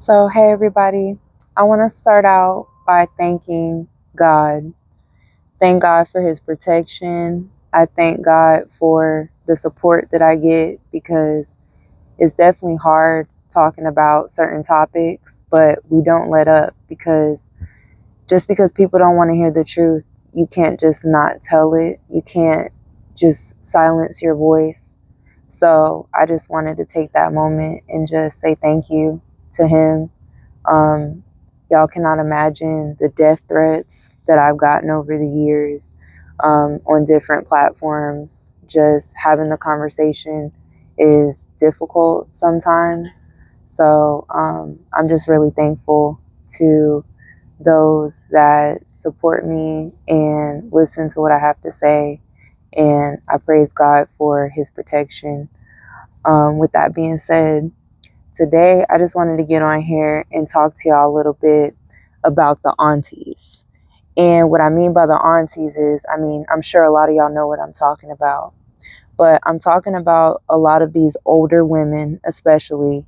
So, hey everybody, I want to start out by thanking God. Thank God for his protection. I thank God for the support that I get because it's definitely hard talking about certain topics, but we don't let up because just because people don't want to hear the truth, you can't just not tell it. You can't just silence your voice. So, I just wanted to take that moment and just say thank you to him. um, Y'all cannot imagine the death threats that I've gotten over the years on different platforms. Just having the conversation is difficult sometimes. So I'm just really thankful to those that support me and listen to what I have to say. And I praise God for his protection. With that being said, today, I just wanted to get on here and talk to y'all a little bit about the aunties. And what I mean by the aunties is, I'm sure a lot of y'all know what I'm talking about, but I'm talking about a lot of these older women, especially,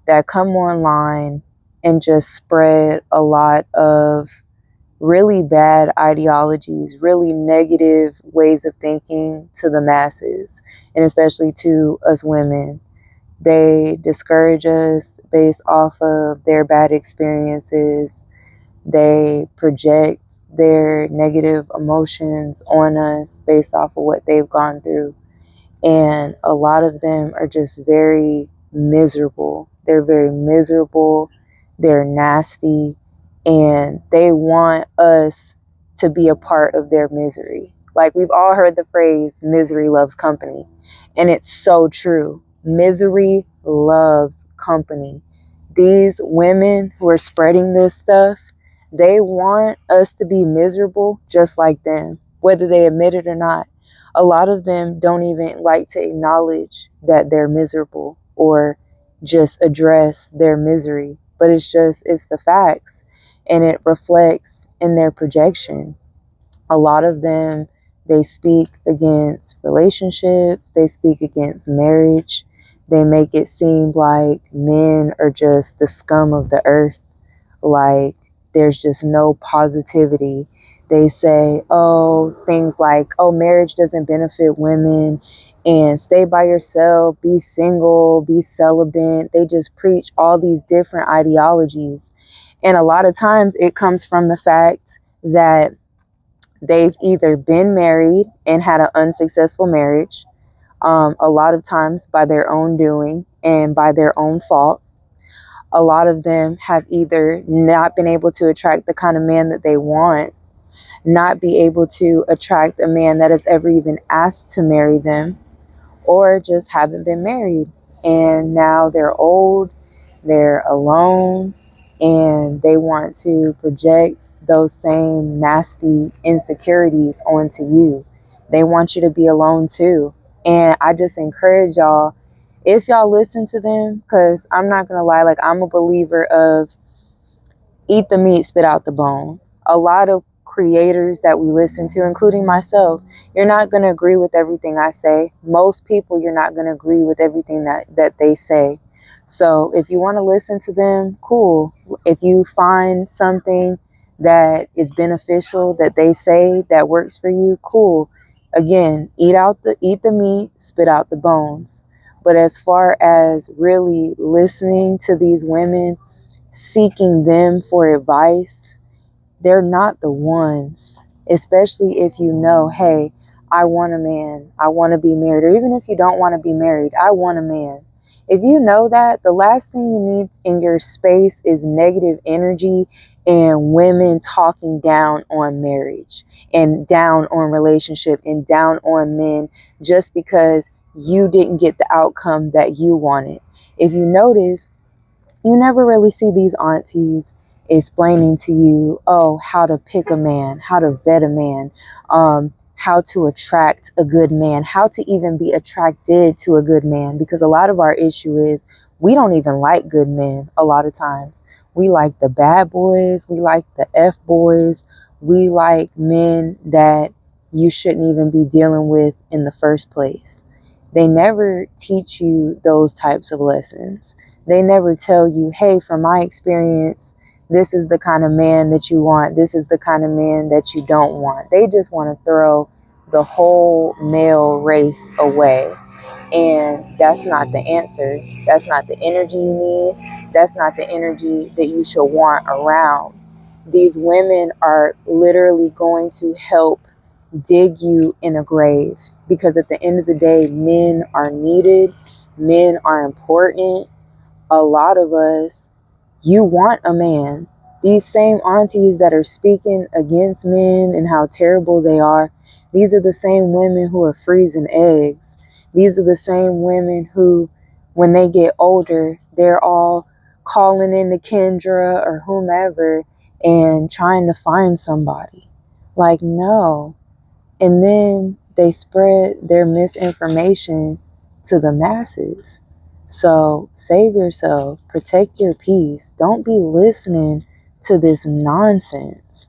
that come online and just spread a lot of really bad ideologies, really negative ways of thinking to the masses, and especially to us women. They discourage us based off of their bad experiences. They project their negative emotions on us based off of what they've gone through. And a lot of them are just very miserable. They're very miserable. They're nasty. And they want us to be a part of their misery. Like, we've all heard the phrase, misery loves company. And it's so true. Misery loves company. These women who are spreading this stuff, they want us to be miserable just like them, whether they admit it or not. A lot of them don't even like to acknowledge that they're miserable or just address their misery. But it's the facts, and it reflects in their projection. A lot of them, they speak against relationships, they speak against marriage. They make it seem like men are just the scum of the earth, like there's just no positivity. They say, oh, things like, oh, marriage doesn't benefit women, and stay by yourself, be single, be celibate. They just preach all these different ideologies. And a lot of times it comes from the fact that they've either been married and had an unsuccessful marriage, a lot of times by their own doing and by their own fault. A lot of them have either not been able to attract the kind of man that they want, not be able to attract a man that has ever even asked to marry them, or just haven't been married. And now they're old, they're alone, and they want to project those same nasty insecurities onto you. They want you to be alone too. And I just encourage y'all, if y'all listen to them, because I'm not going to lie, like, I'm a believer of eat the meat, spit out the bone. A lot of creators that we listen to, including myself, you're not going to agree with everything I say. Most people, you're not going to agree with everything that they say. So if you want to listen to them, cool. If you find something that is beneficial that they say that works for you, cool. Again, eat the meat, spit out the bones. But as far as really listening to these women, seeking them for advice, they're not the ones. Especially if you know, hey, I want a man, I want to be married, or even if you don't want to be married, I want a man. If you know that, the last thing you need in your space is negative energy and women talking down on marriage and down on relationship and down on men just because you didn't get the outcome that you wanted. If you notice, you never really see these aunties explaining to you, oh, how to pick a man, how to vet a man, how to attract a good man, how to even be attracted to a good man. Because a lot of our issue is we don't even like good men a lot of times. We like the bad boys, we like the F boys, we like men that you shouldn't even be dealing with in the first place. They never teach you those types of lessons. They never tell you, hey, from my experience, this is the kind of man that you want. This is the kind of man that you don't want. They just want to throw the whole male race away. And that's not the answer. That's not the energy you need. That's not the energy that you should want around. These women are literally going to help dig you in a grave, because at the end of the day, men are needed, men are important. A lot of us, you want a man. These same aunties that are speaking against men and how terrible they are, these are the same women who are freezing eggs. These are the same women who, when they get older, they're all calling in to Kendra or whomever and trying to find somebody. Like, no. And then they spread their misinformation to the masses. So save yourself, protect your peace. Don't be listening to this nonsense.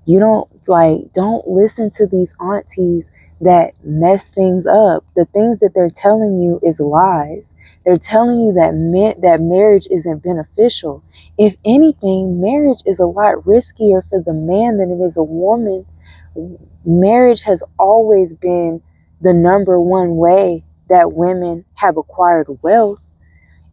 Don't listen to these aunties that mess things up. The things that they're telling you is lies. They're telling you that marriage isn't beneficial. If anything, marriage is a lot riskier for the man than it is a woman. Marriage has always been the number one way that women have acquired wealth.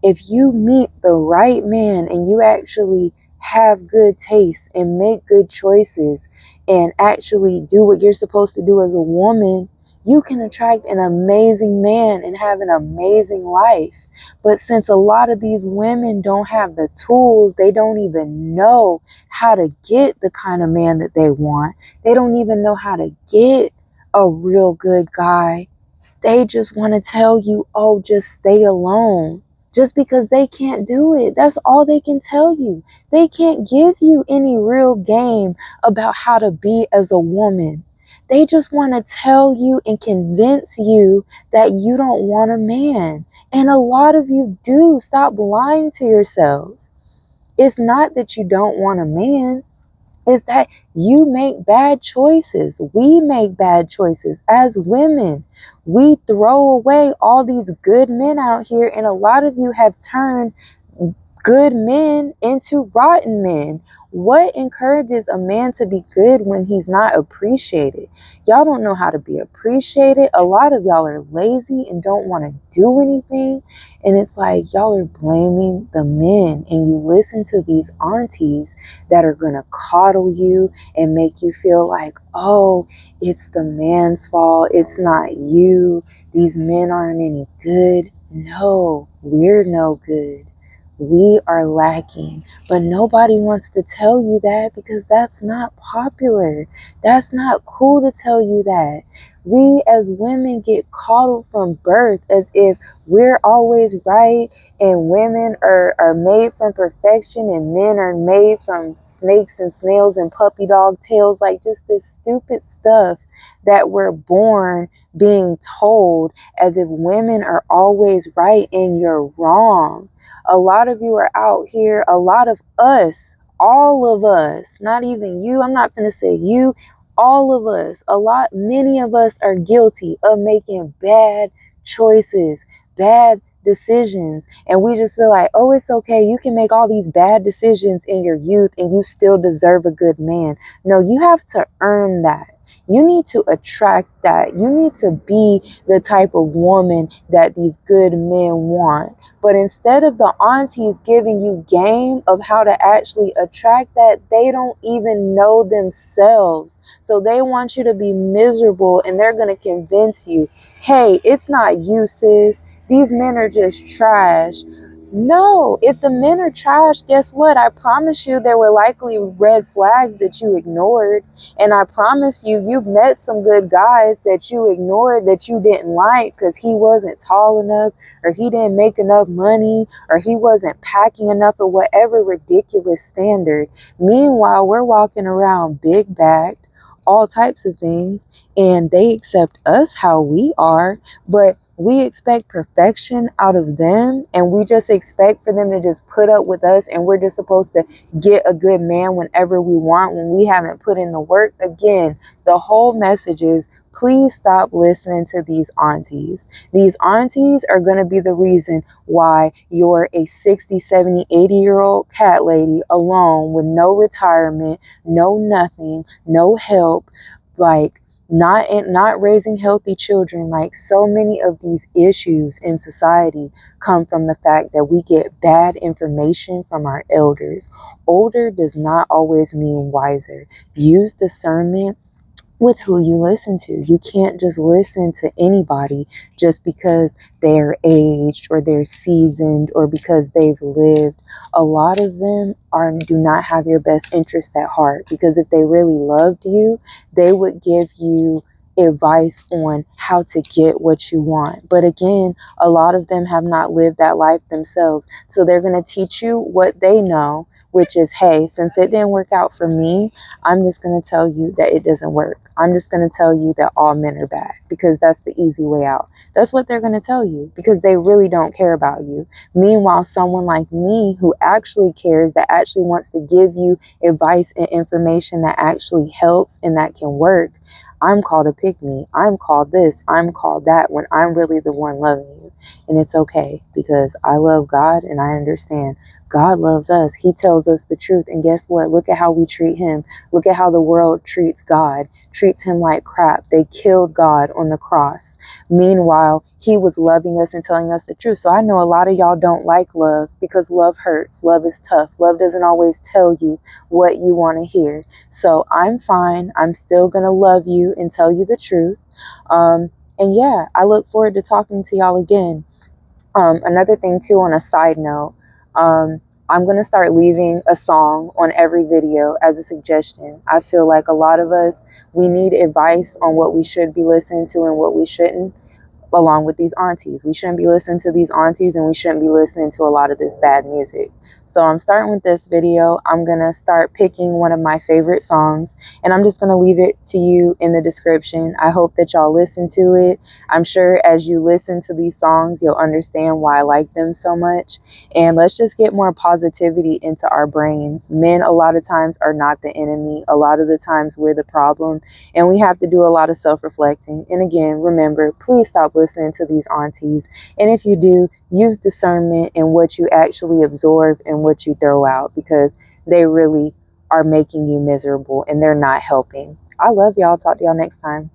If you meet the right man and you actually have good taste and make good choices and actually do what you're supposed to do as a woman, you can attract an amazing man and have an amazing life. But since a lot of these women don't have the tools, they don't even know how to get the kind of man that they want. They don't even know how to get a real good guy. They just want to tell you, oh, just stay alone. Just because they can't do it. That's all they can tell you. They can't give you any real game about how to be as a woman. They just want to tell you and convince you that you don't want a man. And a lot of you do. Stop lying to yourselves. It's not that you don't want a man. Is that you make bad choices. We make bad choices as women. We throw away all these good men out here, and a lot of you have turned good men into rotten men. What encourages a man to be good when he's not appreciated? Y'all don't know how to be appreciated. A lot of y'all are lazy and don't want to do anything. And it's like y'all are blaming the men, and you listen to these aunties that are going to coddle you and make you feel like, oh, it's the man's fault. It's not you. These men aren't any good. No, we're no good. We are lacking, but nobody wants to tell you that because that's not popular. That's not cool to tell you that. We as women get coddled from birth as if we're always right, and women are made from perfection and men are made from snakes and snails and puppy dog tails. Like, just this stupid stuff that we're born being told, as if women are always right and you're wrong. A lot of you are out here, a lot of us, all of us, not even you, I'm not going to say you, all of us, many of us are guilty of making bad choices, bad decisions. And we just feel like, oh, it's okay. You can make all these bad decisions in your youth and you still deserve a good man. No, you have to earn that. You need to attract that. You need to be the type of woman that these good men want. But instead of the aunties giving you game of how to actually attract that, they don't even know themselves. So they want you to be miserable, and they're going to convince you, hey, it's not you, sis. These men are just trash. No, if the men are trash, guess what? I promise you there were likely red flags that you ignored. And I promise you, you've met some good guys that you ignored, that you didn't like because he wasn't tall enough, or he didn't make enough money, or he wasn't packing enough, or whatever ridiculous standard. Meanwhile, we're walking around big backed, all types of things, and they accept us how we are, but we expect perfection out of them, and we just expect for them to just put up with us, and we're just supposed to get a good man whenever we want when we haven't put in the work. Again, the whole message is, please stop listening to these aunties. These aunties are going to be the reason why you're a 60, 70, 80-year-old cat lady alone with no retirement, no nothing, no help, like not raising healthy children. Like, so many of these issues in society come from the fact that we get bad information from our elders. Older does not always mean wiser. Use discernment with who you listen to. You can't just listen to anybody just because they're aged or they're seasoned or because they've lived. A lot of them do not have your best interest at heart, because if they really loved you, they would give you advice on how to get what you want. But again, a lot of them have not lived that life themselves. So they're going to teach you what they know, which is, hey, since it didn't work out for me, I'm just going to tell you that it doesn't work. I'm just going to tell you that all men are bad, because that's the easy way out. That's what they're going to tell you, because they really don't care about you. Meanwhile, someone like me who actually cares, that actually wants to give you advice and information that actually helps and that can work, I'm called a pick me. I'm called this. I'm called that, when I'm really the one loving you. And it's okay, because I love God and I understand God loves us. He tells us the truth. And guess what? Look at how we treat him. Look at how the world treats God, treats him like crap. They killed God on the cross. Meanwhile, he was loving us and telling us the truth. So I know a lot of y'all don't like love, because love hurts. Love is tough. Love doesn't always tell you what you want to hear. So I'm fine. I'm still going to love you and tell you the truth. And yeah, I look forward to talking to y'all again. Another thing too, on a side note, I'm going to start leaving a song on every video as a suggestion. I feel like a lot of us, we need advice on what we should be listening to and what we shouldn't, along with these aunties. We shouldn't be listening to these aunties, and we shouldn't be listening to a lot of this bad music. So I'm starting with this video. I'm going to start picking one of my favorite songs, and I'm just going to leave it to you in the description. I hope that y'all listen to it. I'm sure as you listen to these songs, you'll understand why I like them so much. And let's just get more positivity into our brains. Men, a lot of times, are not the enemy. A lot of the times, we're the problem, and we have to do a lot of self-reflecting. And again, remember, please stop listening to these aunties. And if you do, use discernment in what you actually absorb and what you throw out, because they really are making you miserable and they're not helping. I love y'all. Talk to y'all next time.